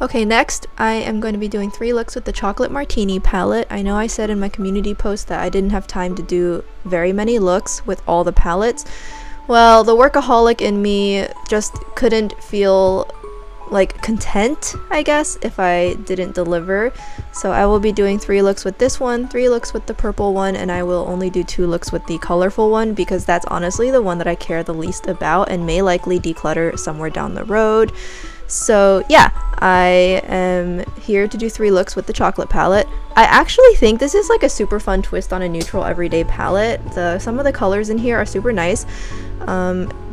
Okay, next I am going to be doing 3 looks with the Chocolate Martini palette. I know I said in my community post that I didn't have time to do very many looks with all the palettes. Well, the workaholic in me just couldn't feel like content, I guess, if I didn't deliver. So I will be doing 3 looks with this one, 3 looks with the purple one, and I will only do 2 looks with the colorful one because that's honestly the one that I care the least about and may likely declutter somewhere down the road. So yeah, I am here to do 3 looks with the chocolate palette. I actually think this is like a super fun twist on a neutral everyday palette. Some of the colors in here are super nice.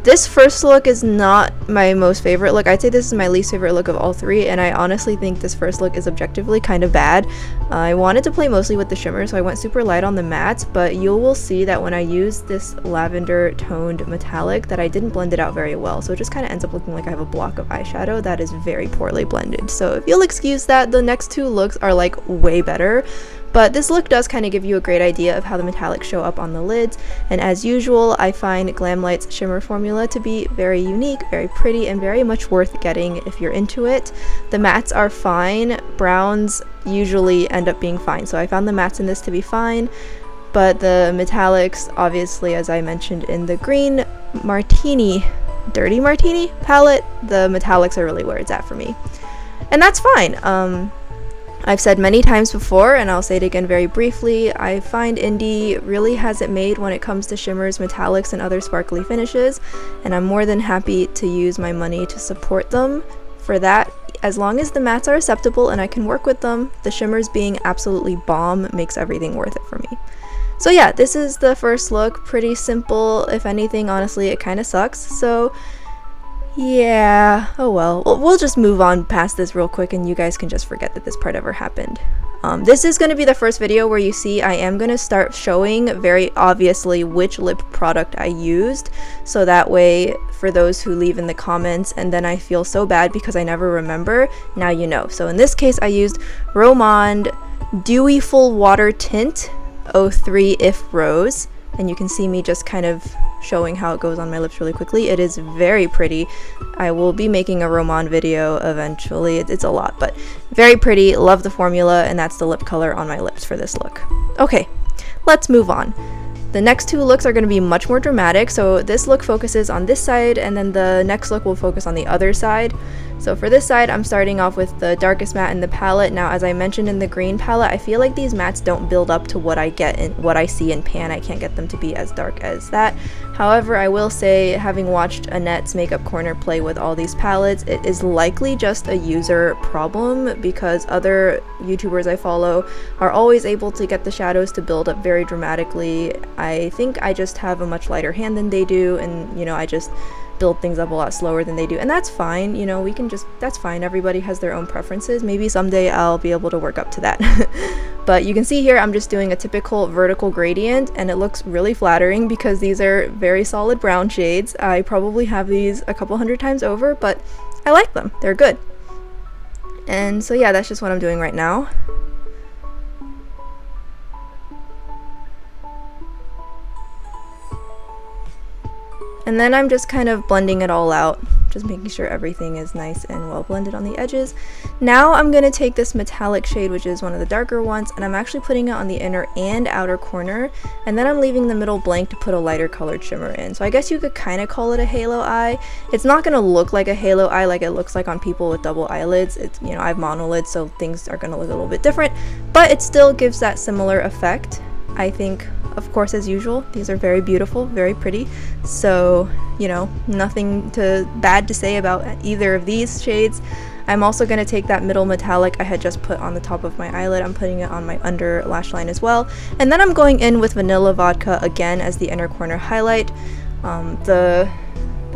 This first look is not my most favorite look. I'd say this is my least favorite look of all 3, and I honestly think this first look is objectively kind of bad. I wanted to play mostly with the shimmer, so I went super light on the mattes, but you will see that when I use this lavender toned metallic that I didn't blend it out very well, so it just kind of ends up looking like I have a block of eyeshadow that is very poorly blended. So if you'll excuse that, the next 2 looks are like way better. But this look does kind of give you a great idea of how the metallics show up on the lids, and as usual, I find Glamlite's shimmer formula to be very unique, very pretty, and very much worth getting if you're into it. The mattes are fine, browns usually end up being fine, so I found the mattes in this to be fine, but the metallics, obviously, as I mentioned in the green martini, dirty martini palette, the metallics are really where it's at for me. And that's fine. I've said many times before, and I'll say it again very briefly, I find indie really has it made when it comes to shimmers, metallics, and other sparkly finishes, and I'm more than happy to use my money to support them for that. As long as the mattes are acceptable and I can work with them, the shimmers being absolutely bomb makes everything worth it for me. So yeah, this is the first look, pretty simple. If anything, honestly, it kind of sucks, so yeah, oh well. We'll just move on past this real quick and you guys can just forget that this part ever happened. This is going to be the first video where you see I am going to start showing very obviously which lip product I used, so that way for those who leave in the comments and then I feel so bad because I never remember, now you know. So in this case I used Romand Dewy Full Water Tint 03 If Rose, and you can see me just kind of showing how it goes on my lips really quickly. It is very pretty. I will be making a Romand video eventually. It's a lot, but very pretty. Love the formula, and that's the lip color on my lips for this look. Okay, let's move on. The next 2 looks are going to be much more dramatic, so this look focuses on this side, and then the next look will focus on the other side. So for this side, I'm starting off with the darkest matte in the palette. Now, as I mentioned in the green palette, I feel like these mattes don't build up to what I get and what I see in pan. I can't get them to be as dark as that. However, I will say, having watched Annette's Makeup Corner play with all these palettes, it is likely just a user problem because other YouTubers I follow are always able to get the shadows to build up very dramatically. I think I just have a much lighter hand than they do, and you know, I just build things up a lot slower than they do, and that's fine. You know, that's fine. Everybody has their own preferences. Maybe someday I'll be able to work up to that. But you can see here I'm just doing a typical vertical gradient, and it looks really flattering because these are very solid brown shades. I probably have these a couple hundred times over, but I like them. They're good. And so yeah, that's just what I'm doing right now. And then I'm just kind of blending it all out, just making sure everything is nice and well blended on the edges. Now I'm going to take this metallic shade, which is one of the darker ones, and I'm actually putting it on the inner and outer corner, and then I'm leaving the middle blank to put a lighter colored shimmer in. So I guess you could kind of call it a halo eye. It's not going to look like a halo eye like it looks like on people with double eyelids. It's, you know, I have monolids, so things are going to look a little bit different, but it still gives that similar effect. I think, of course, as usual, these are very beautiful, very pretty, so, you know, nothing bad to say about either of these shades. I'm also going to take that middle metallic I had just put on the top of my eyelid, I'm putting it on my under lash line as well, and then I'm going in with Vanilla Vodka again as the inner corner highlight. The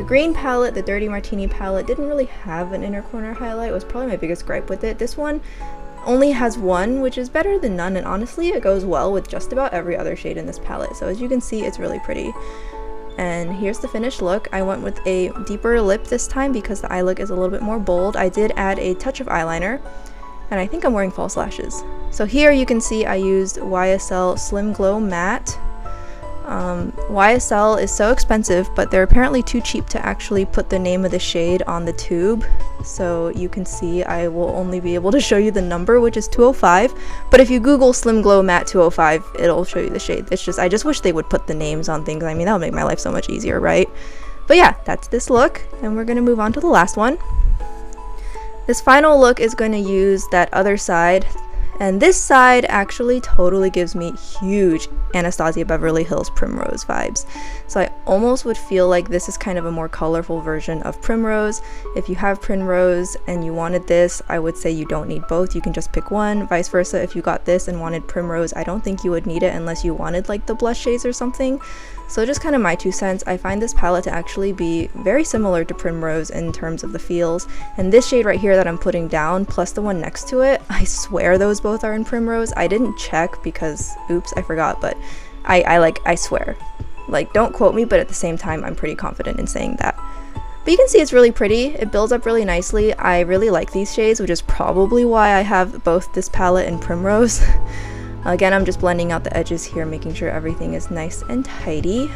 green palette, the Dirty Martini palette, didn't really have an inner corner highlight. It was probably my biggest gripe with it. This one only has one, which is better than none, and honestly it goes well with just about every other shade in this palette. So as you can see, it's really pretty. And here's the finished look. I went with a deeper lip this time because the eye look is a little bit more bold. I did add a touch of eyeliner, and I think I'm wearing false lashes. So here you can see I used YesStyle Slim Glow Matte. YesStyle is so expensive, but they're apparently too cheap to actually put the name of the shade on the tube. So you can see I will only be able to show you the number, which is 205. But if you Google Slim Glow Matte 205, it'll show you the shade. It's just, I just wish they would put the names on things. I mean, that would make my life so much easier, right? But yeah, that's this look, and we're gonna move on to the last one. This final look is going to use that other side, and this side actually totally gives me huge Anastasia Beverly Hills Primrose vibes. So I almost would feel like this is kind of a more colorful version of Primrose. If you have Primrose and you wanted this, I would say you don't need both. You can just pick one. Vice versa, if you got this and wanted Primrose, I don't think you would need it unless you wanted like the blush shades or something. So just kind of my 2 cents. I find this palette to actually be very similar to Primrose in terms of the feels. And this shade right here that I'm putting down, plus the one next to it, I swear those both are in Primrose. I didn't check because, oops, I forgot, but I swear. Like, don't quote me, but at the same time, I'm pretty confident in saying that. But you can see it's really pretty. It builds up really nicely. I really like these shades, which is probably why I have both this palette and Primrose. Again, I'm just blending out the edges here, making sure everything is nice and tidy.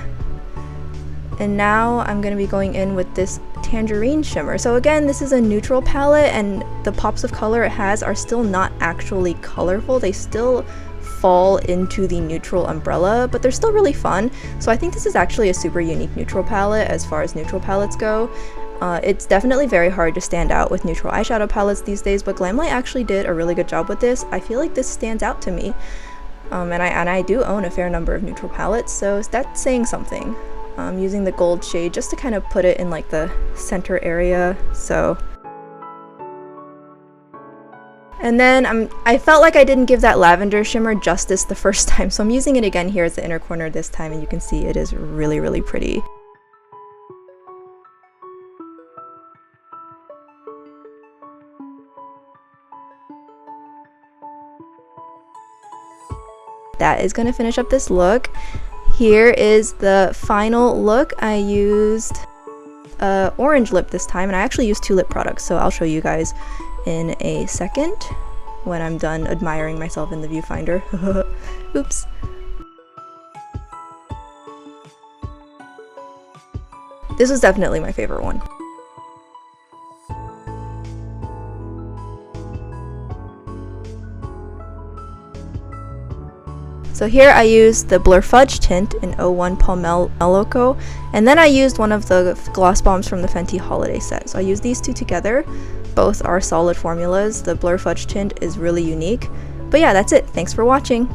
And now I'm going to be going in with this tangerine shimmer. So again, this is a neutral palette, and the pops of color it has are still not actually colorful. They still fall into the neutral umbrella, but they're still really fun. So I think this is actually a super unique neutral palette as far as neutral palettes go. It's definitely very hard to stand out with neutral eyeshadow palettes these days, but Glamlite actually did a really good job with this. I feel like this stands out to me. And I do own a fair number of neutral palettes, so that's saying something. I'm using the gold shade just to kind of put it in like the center area, so. And then I felt like I didn't give that lavender shimmer justice the first time, so I'm using it again here as the inner corner this time, and you can see it is really, really pretty. That is going to finish up this look. Here is the final look. I used orange lip this time, and I actually used 2 lip products, so I'll show you guys in a second when I'm done admiring myself in the viewfinder. Oops. This was definitely my favorite one. So here I used the Blur Fudge tint in 01 Pomelo, and then I used one of the gloss bombs from the Fenty holiday set. So I used these 2 together. Both are solid formulas. The Blur Fudge tint is really unique. But yeah, that's it. Thanks for watching.